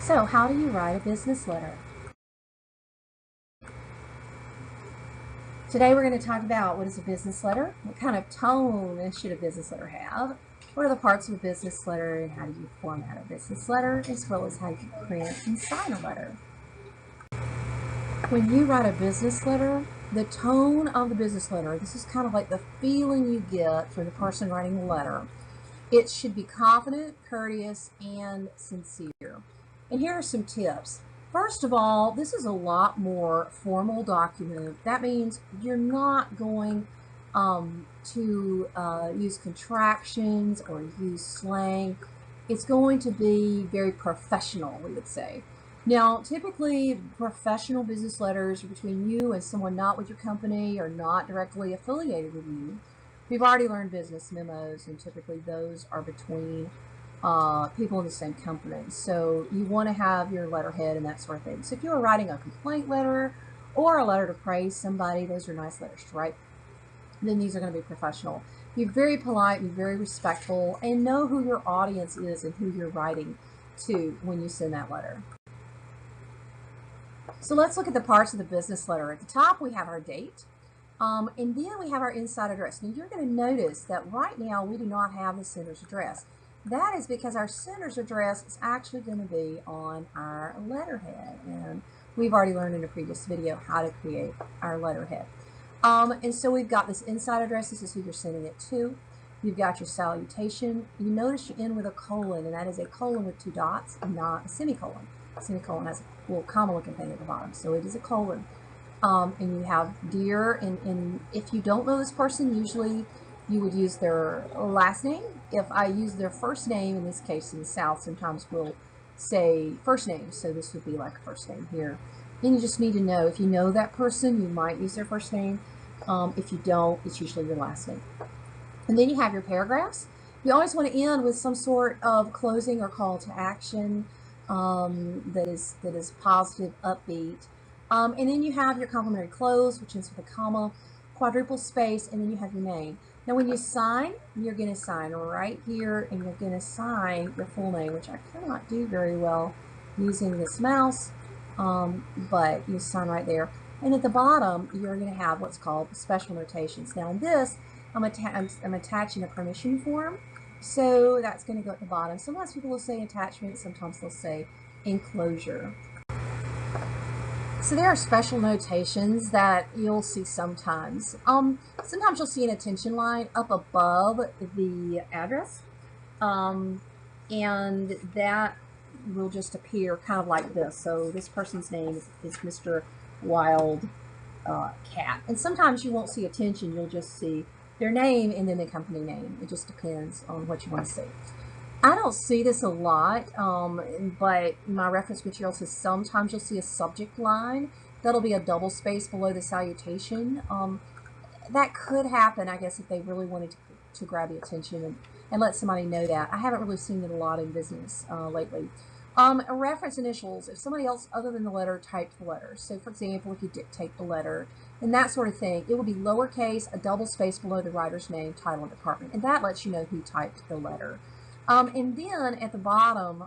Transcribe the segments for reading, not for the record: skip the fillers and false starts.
So, how do you write a business letter? Today we're going to talk about what is a business letter, what kind of tone should a business letter have, what are the parts of a business letter, and how do you format a business letter, as well as how you print and sign a letter. When you write a business letter, the tone of the business letter, this is kind of like the feeling you get from the person writing the letter. It should be confident, courteous, and sincere. And here are some tips. First of all, this is a lot more formal document. That means you're not going to use contractions or use slang. It's going to be very professional, we would say. Now, typically, professional business letters are between you and someone not with your company or not directly affiliated with you. We've already learned business memos, and typically those are between people in the same company. So you want to have your letterhead and that sort of thing. So if you are writing a complaint letter or a letter to praise somebody, those are nice letters to write. Then these are going to be professional. Be very polite, be very respectful, and know who your audience is and who you're writing to when you send that letter. So let's look at the parts of the business letter. At the top, we have our date. And then we have our inside address. Now you're going to notice that right now we do not have the sender's address. That is because our sender's address is actually going to be on our letterhead. And we've already learned in a previous video how to create our letterhead. And so we've got this inside address. This is who you're sending it to. You've got your salutation. You notice you end with a colon, and that is a colon with two dots, not a semicolon. A semicolon has a little comma looking thing at the bottom, so it is a colon. And you have dear, and if you don't know this person, usually you would use their last name. If I use their first name, in this case in the South, sometimes we'll say first name, so this would be like a first name here. Then you just need to know, if you know that person, you might use their first name. If you don't, it's usually your last name. And then you have your paragraphs. You always want to end with some sort of closing or call to action that is positive, upbeat. And then you have your complimentary close, which ends with a comma, quadruple space, and then you have your name. Now when you sign, you're going to sign right here, and you're going to sign your full name, which I cannot do very well using this mouse, but you sign right there. And at the bottom, you're going to have what's called special notations. Now in this, I'm attaching a permission form, so that's going to go at the bottom. Sometimes people will say attachment, sometimes they'll say enclosure. So there are special notations that you'll see sometimes. Sometimes you'll see an attention line up above the address, and that will just appear kind of like this. So this person's name is Mr. Wild Cat. And sometimes you won't see attention, you'll just see their name and then the company name. It just depends on what you want to see. I don't see this a lot, but my reference material says sometimes you'll see a subject line. That'll be a double space below the salutation. That could happen, I guess, if they really wanted to grab the attention and let somebody know that. I haven't really seen it a lot in business lately. Reference initials, if somebody else other than the letter typed the letter. So for example, if you dictate the letter and that sort of thing, it will be lowercase, a double space below the writer's name, title, and department. And that lets you know who typed the letter. And then at the bottom,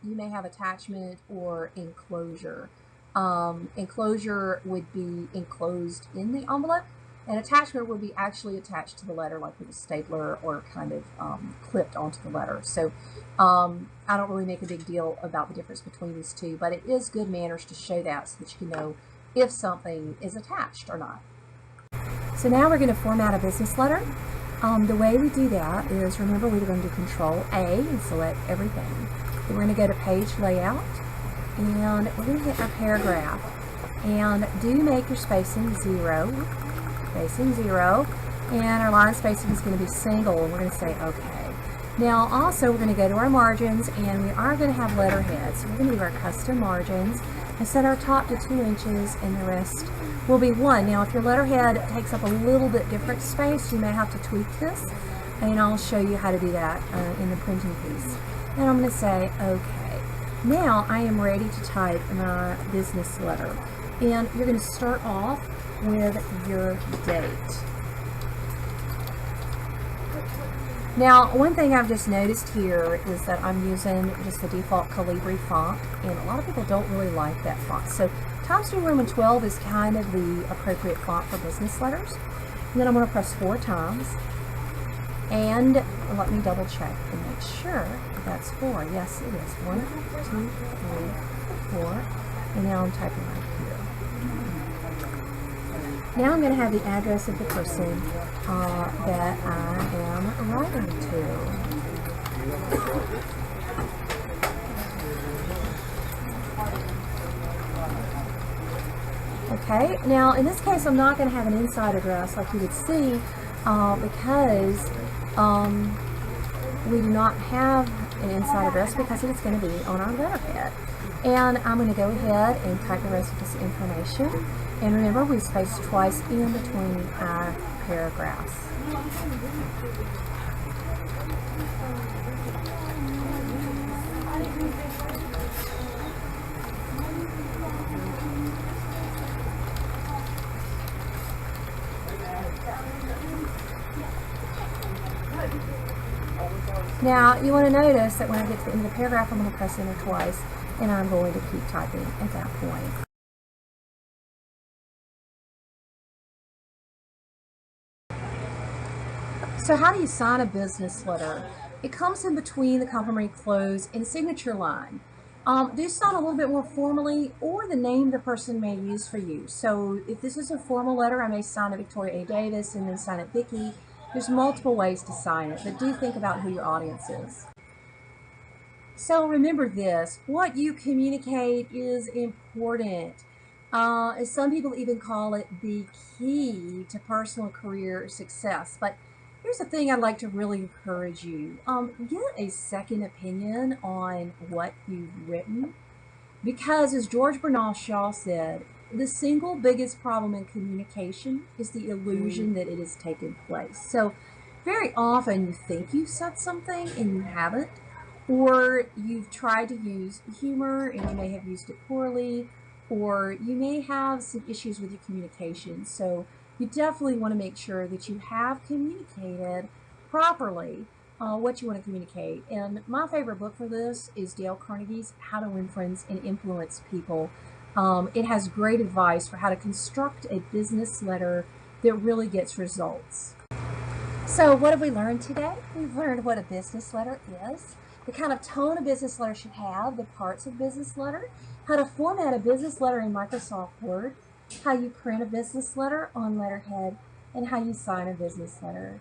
you may have attachment or enclosure. Enclosure would be enclosed in the envelope, and attachment would be actually attached to the letter, like with a stapler or kind of clipped onto the letter. So I don't really make a big deal about the difference between these two, but it is good manners to show that so that you can know if something is attached or not. So now we're going to format a business letter. The way we do that is, remember, we're going to do Control A and select everything. Then we're going to go to page layout, and we're going to hit our paragraph. And do make your spacing 0, and our line spacing is going to be single, and we're going to say OK. Now also we're going to go to our margins, and we are going to have letterhead. So we're going to do our custom margins and set our top to 2 inches, and the rest will be 1. Now if your letterhead takes up a little bit different space, you may have to tweak this, and I'll show you how to do that in the printing piece. And I'm going to say OK. Now I am ready to type my business letter, and you're going to start off with your date. Now, one thing I've just noticed here is that I'm using just the default Calibri font, and a lot of people don't really like that font. So Times New Roman 12 is kind of the appropriate font for business letters. And then I'm going to press 4 times, and let me double check and make sure that's 4. Yes, it is. 1, 2, 3, 4, and now I'm typing right here. Now I'm going to have the address of the person that I am writing to. Okay, now in this case I'm not going to have an inside address like you would see because we do not have an inside address because it's going to be on our letterhead. And I'm going to go ahead and type the rest of this information. And remember, we space twice in between our paragraphs. Now, you want to notice that when I get to the end of the paragraph, I'm going to press enter twice, and I'm going to keep typing at that point. So how do you sign a business letter? It comes in between the complimentary close and signature line. Do sign a little bit more formally, or the name the person may use for you. So if this is a formal letter, I may sign it Victoria A. Davis and then sign it Vicki. There's multiple ways to sign it, but do think about who your audience is. So remember this, what you communicate is important. Some people even call it the key to personal career success. But here's the thing I'd like to really encourage you. Get a second opinion on what you've written. Because as George Bernard Shaw said, the single biggest problem in communication is the illusion that it has taken place. So very often you think you've said something and you haven't, or you've tried to use humor and you may have used it poorly, or you may have some issues with your communication. So you definitely want to make sure that you have communicated properly what you want to communicate. And my favorite book for this is Dale Carnegie's How to Win Friends and Influence People. It has great advice for how to construct a business letter that really gets results. So what have we learned today? We've learned what a business letter is, the kind of tone a business letter should have, the parts of a business letter, how to format a business letter in Microsoft Word, how you print a business letter on letterhead, and how you sign a business letter.